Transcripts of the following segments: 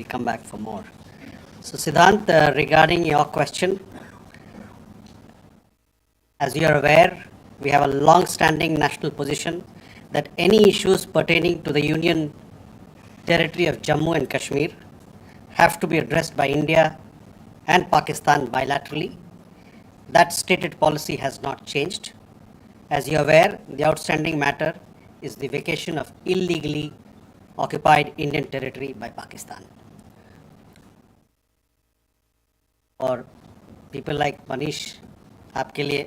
We'll come back for more. So Siddhant, regarding your question, as you are aware, we have a long-standing national position that any issues pertaining to the Union territory of Jammu and Kashmir have to be addressed by India and Pakistan bilaterally. That stated policy has not changed. As you are aware, the outstanding matter is the vacation of illegally occupied Indian territory by Pakistan. और people like Manish, आपके लिए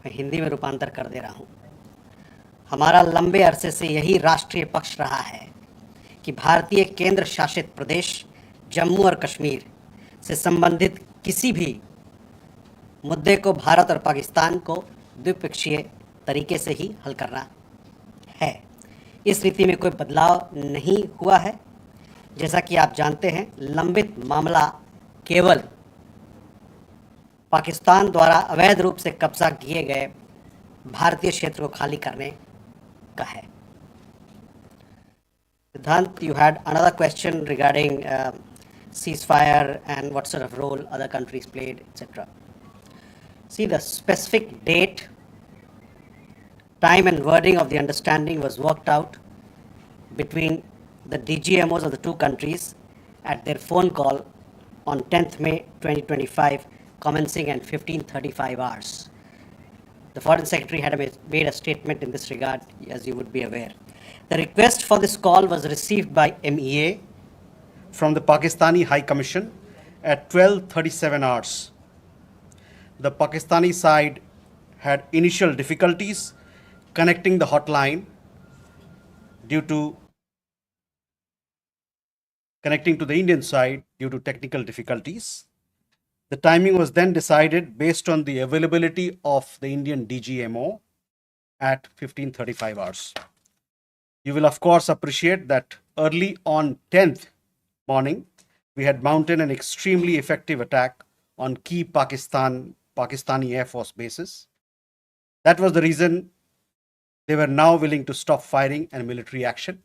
मैं हिंदी में रूपांतर कर दे रहा हूँ. हमारा लंबे अरसे से यही राष्ट्रीय पक्ष रहा है कि भारतीय केंद्र शासित प्रदेश जम्मू और कश्मीर से संबंधित किसी भी मुद्दे को भारत और पाकिस्तान को द्विपक्षीय तरीके से ही हल करना है. इस नीति में कोई बदलाव नहीं हुआ है. जैसा कि आप जानते हैं, लंबित मामला केवल पाकिस्तान द्वारा अवैध रूप से कब्जा किए गए भारतीय क्षेत्र को खाली करने का है. Siddhant, you had another question regarding ceasefire and what sort of role other countries played, etc. See, the specific date, time and wording of the understanding was worked out between the DGMOs of the two countries at their phone call on 10th May 2025, commencing at 15:35 hours. The Foreign Secretary had made a statement in this regard, as you would be aware. The request for this call was received by MEA from the Pakistani High Commission at 12:37 hours. The Pakistani side had initial difficulties connecting the hotline due to connecting to the Indian side due to technical difficulties. The timing was then decided based on the availability of the Indian DGMO at 15:35 hours. You will of course appreciate that early on 10th morning, we had mounted an extremely effective attack on key Pakistani Air Force bases. That was the reason they were now willing to stop firing and military action.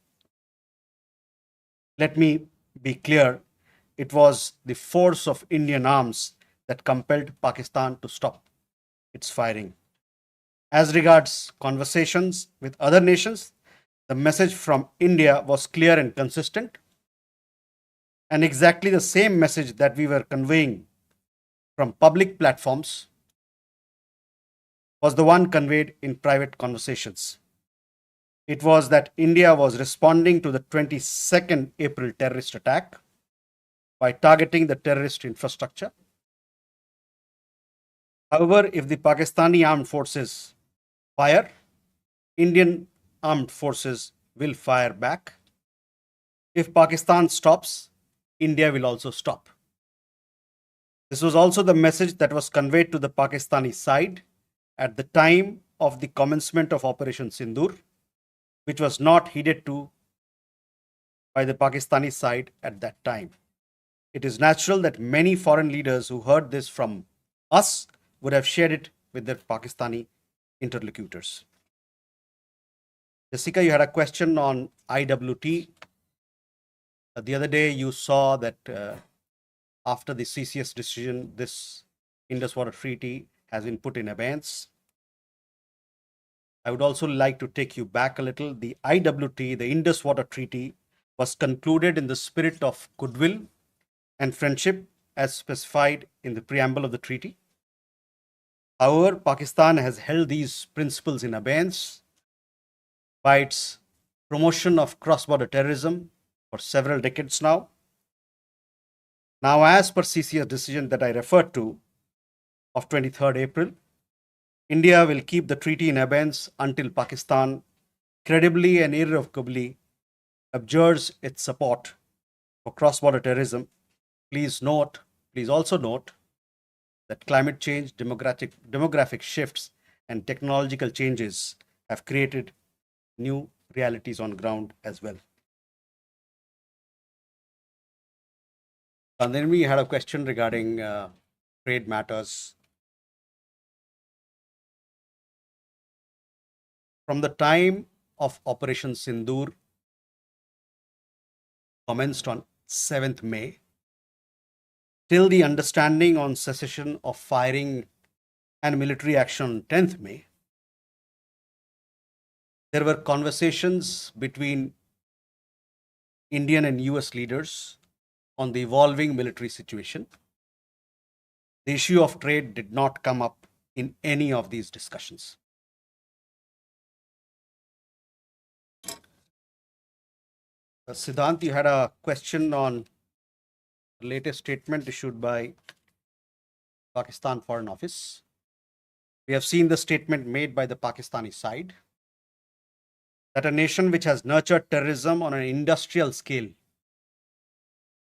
Let me be clear, it was the force of Indian arms that compelled Pakistan to stop its firing. As regards conversations with other nations, the message from India was clear and consistent, and exactly the same message that we were conveying from public platforms was the one conveyed in private conversations. It was that India was responding to the 22nd April terrorist attack by targeting the terrorist infrastructure. However, if the Pakistani armed forces fire, Indian armed forces will fire back. If Pakistan stops, India will also stop. This was also the message that was conveyed to the Pakistani side at the time of the commencement of Operation Sindoor, which was not heeded to by the Pakistani side at that time. It is natural that many foreign leaders who heard this from us would have shared it with their Pakistani interlocutors. Jessica, you had a question on IWT. The other day you saw that after the CCS decision, this Indus Water Treaty has been put in abeyance. I would also like to take you back a little. The IWT, the Indus Water Treaty, was concluded in the spirit of goodwill and friendship as specified in the preamble of the treaty. However, Pakistan has held these principles in abeyance by its promotion of cross-border terrorism for several decades now. Now, as per CCS decision that I referred to of 23rd April, India will keep the treaty in abeyance until Pakistan credibly and irrevocably abjures its support for cross-border terrorism. Please also note that climate change, demographic shifts, and technological changes have created new realities on ground as well. And then we had a question regarding trade matters. From the time of Operation Sindoor commenced on 7th May, till the understanding on cessation of firing and military action on 10th May, there were conversations between Indian and US leaders on the evolving military situation. The issue of trade did not come up in any of these discussions. Siddhant, you had a question on the latest statement issued by Pakistan Foreign Office. We have seen the statement made by the Pakistani side that a nation which has nurtured terrorism on an industrial scale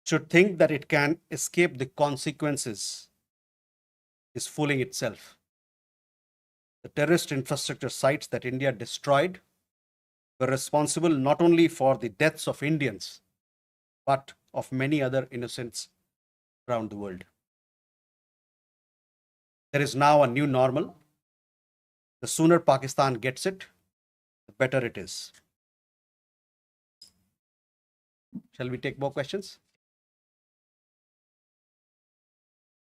should think that it can escape the consequences is fooling itself. The terrorist infrastructure sites that India destroyed were responsible not only for the deaths of Indians, but of many other innocents around the world. There is now a new normal. The sooner Pakistan gets it, the better it is. Shall we take more questions?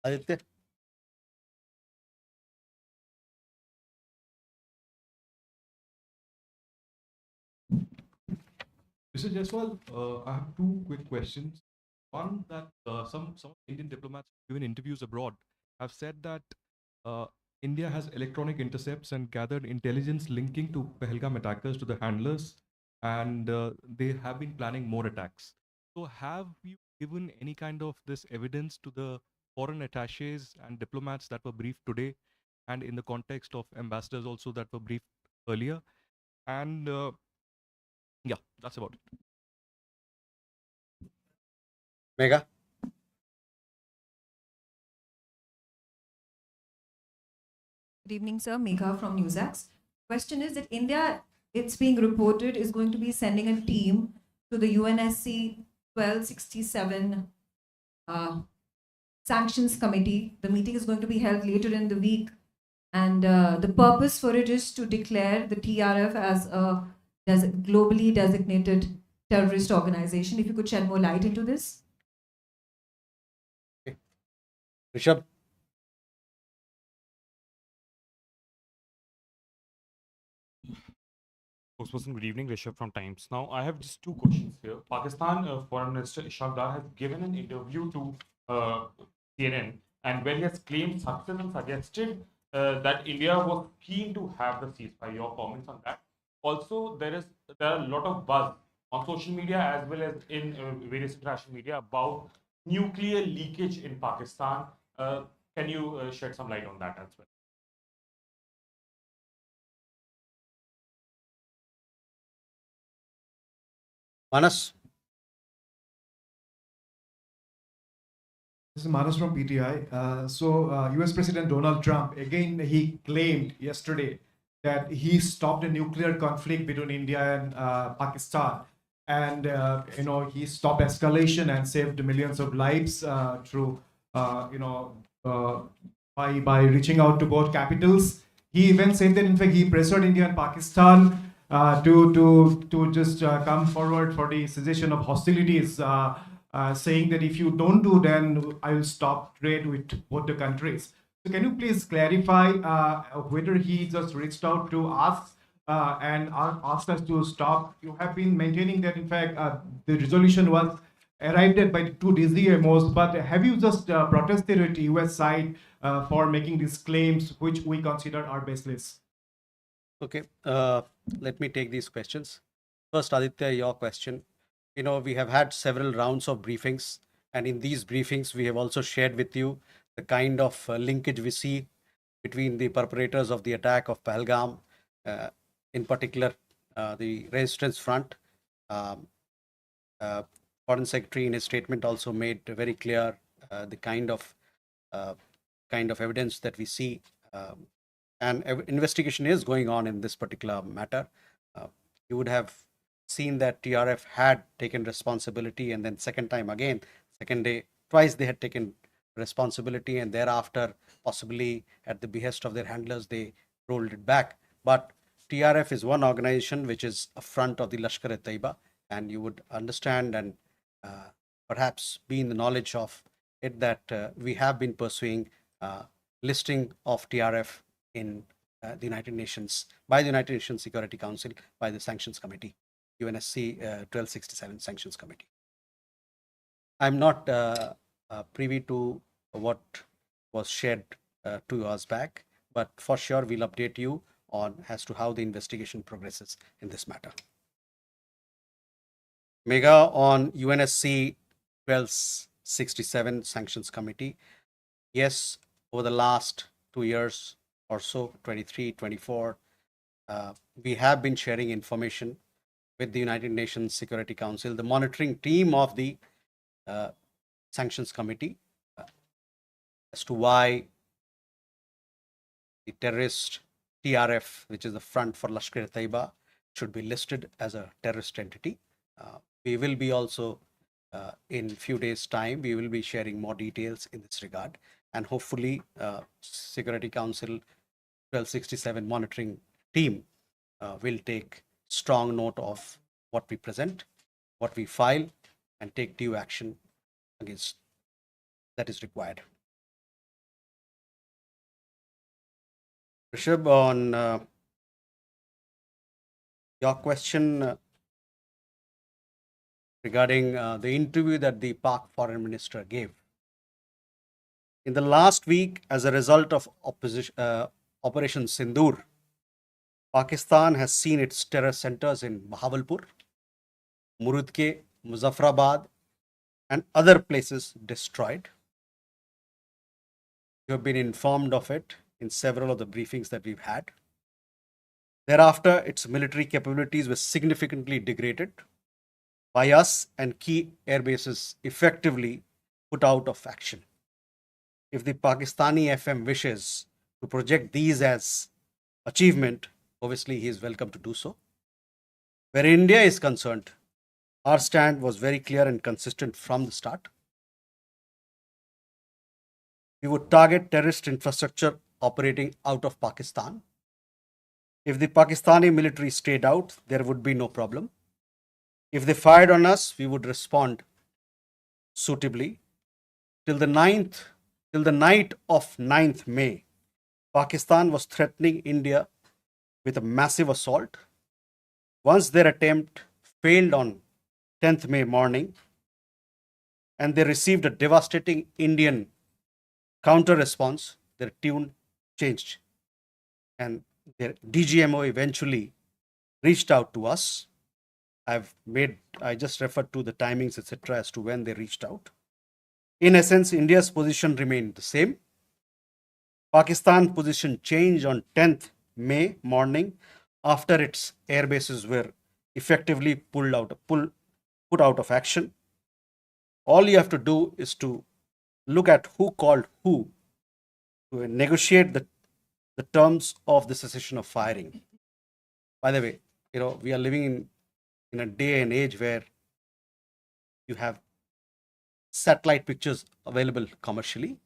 Aditya? Mr. Jaiswal, I have two quick questions. One, that some Indian diplomats given interviews abroad have said that India has electronic intercepts and gathered intelligence linking to Pahalgam attackers to the handlers, and they have been planning more attacks. So have you given any kind of this evidence to the foreign attaches and diplomats that were briefed today, and in the context of ambassadors also that were briefed earlier? And yeah, that's about it. Megha? Good evening, sir. Megha from NewsAx. Question is that India, it's being reported, is going to be sending a team to the UNSC 1267 Sanctions Committee. The meeting is going to be held later in the week. And the purpose for it is to declare the TRF as a globally designated terrorist organization. If you could shed more light into this. Rishabh? Spokesperson, good evening. Rishabh from Times. Now, I have just two questions here. Pakistan Foreign Minister Ishaq Dar has given an interview to CNN, and where he has claimed success and suggested that India was keen to have the ceasefire. Your comments on that? Also, there are a lot of buzz on social media as well as in various international media about nuclear leakage in Pakistan. Can you shed some light on that as well? Manas? This is Manas from PTI. US President Donald Trump, again, he claimed yesterday that he stopped a nuclear conflict between India and Pakistan. And, he stopped escalation and saved millions of lives through, by reaching out to both capitals. He even said that, in fact, he pressured India and Pakistan to just come forward for the cessation of hostilities, saying that if you don't do, then I will stop trade with both the countries. So can you please clarify whether he just reached out to us and asked us to stop? You have been maintaining that, in fact, the resolution was arrived at by the two DCMOs, but have you just protested at the US side for making these claims, which we consider are baseless? Okay, let me take these questions. First, Aditya, your question. We have had several rounds of briefings, and in these briefings, we have also shared with you the kind of linkage we see between the perpetrators of the attack of Pahalgam, in particular, the Resistance Front. Foreign Secretary in his statement also made very clear the kind of evidence that we see. And investigation is going on in this particular matter. You would have seen that TRF had taken responsibility, and then second day, twice they had taken responsibility, and thereafter, possibly at the behest of their handlers, they rolled it back. But TRF is one organization which is a front of the Lashkar-e-Taiba, and you would understand and perhaps be in the knowledge of it that we have been pursuing listing of TRF in the United Nations, by the United Nations Security Council, by the Sanctions Committee, UNSC 1267 Sanctions Committee. I'm not privy to what was shared 2 hours back, but for sure we'll update you on as to how the investigation progresses in this matter. Mega on UNSC 1267 Sanctions Committee. Yes, over the last 2 years or so, 23, 24, we have been sharing information with the United Nations Security Council, the monitoring team of the Sanctions Committee, as to why the terrorist TRF, which is the front for Lashkar-e-Taiba, should be listed as a terrorist entity. We will be also, in few days' time, we will be sharing more details in this regard, and hopefully Security Council 1267 monitoring team will take strong note of what we present, what we file, and take due action against that is required. Rishabh, on your question regarding the interview that the Pak Foreign Minister gave. In the last week, as a result of Operation Sindoor, Pakistan has seen its terror centers in Bahawalpur, Murudke, Muzaffarabad, and other places destroyed. You have been informed of it in several of the briefings that we've had. Thereafter, its military capabilities were significantly degraded by us and key air bases effectively put out of action. If the Pakistani FM wishes to project these as achievement, obviously he is welcome to do so. Where India is concerned, our stand was very clear and consistent from the start. We would target terrorist infrastructure operating out of Pakistan. If the Pakistani military stayed out, there would be no problem. If they fired on us, we would respond suitably. Till the night of 9th May, Pakistan was threatening India with a massive assault. Once their attempt failed on 10th May morning, and they received a devastating Indian counter response, their tune changed, and their DGMO eventually reached out to us. I just referred to the timings, etc., as to when they reached out. In essence, India's position remained the same. Pakistan's position changed on 10th May morning after its air bases were effectively put out of action. All you have to do is to look at who called who to negotiate the terms of the cessation of firing. By the way, we are living in a day and age where you have satellite pictures available commercially.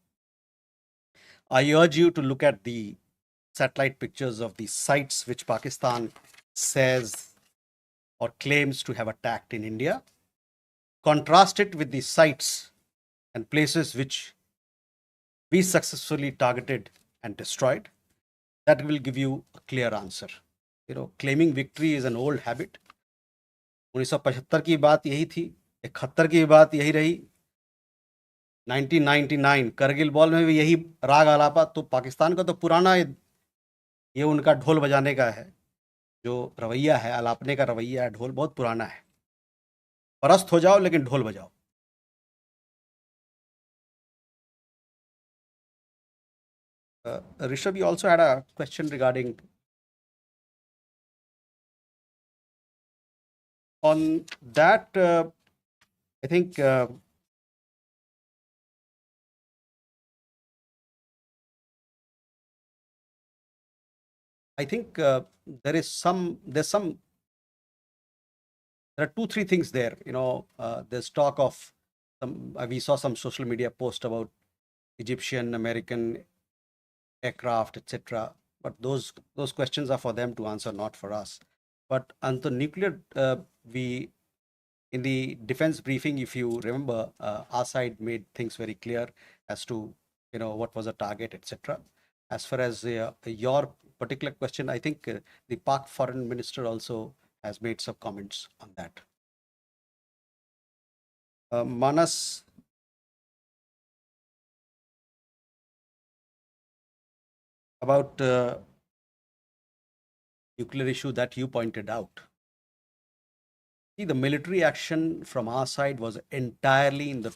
I urge you to look at the satellite pictures of the sites which Pakistan says or claims to have attacked in India. Contrast it with the sites and places which we successfully targeted and destroyed. That will give you a clear answer. Claiming victory is an old habit. 1975 की बात यही थी, 71 की बात यही रही, 1999 Kargil war में भी यही राग आलापा. तो पाकिस्तान का तो पुराना ये उनका ढोल बजाने का है, जो रवैया है, आलापने का रवैया है, ढोल बहुत पुराना है. परस्त हो जाओ लेकिन ढोल बजाओ. Rishabh, you also had a question regarding on that. I think there are 2-3 things there. There's talk of we saw some social media post about Egyptian, American aircraft, etc. But those questions are for them to answer, not for us. But on the nuclear, we In the defense briefing, if you remember, our side made things very clear as to what was the target, etc. As far as your particular question, I think the Pak Foreign Minister also has made some comments on that. Manas, about nuclear issue that you pointed out. See, the military action from our side was entirely in the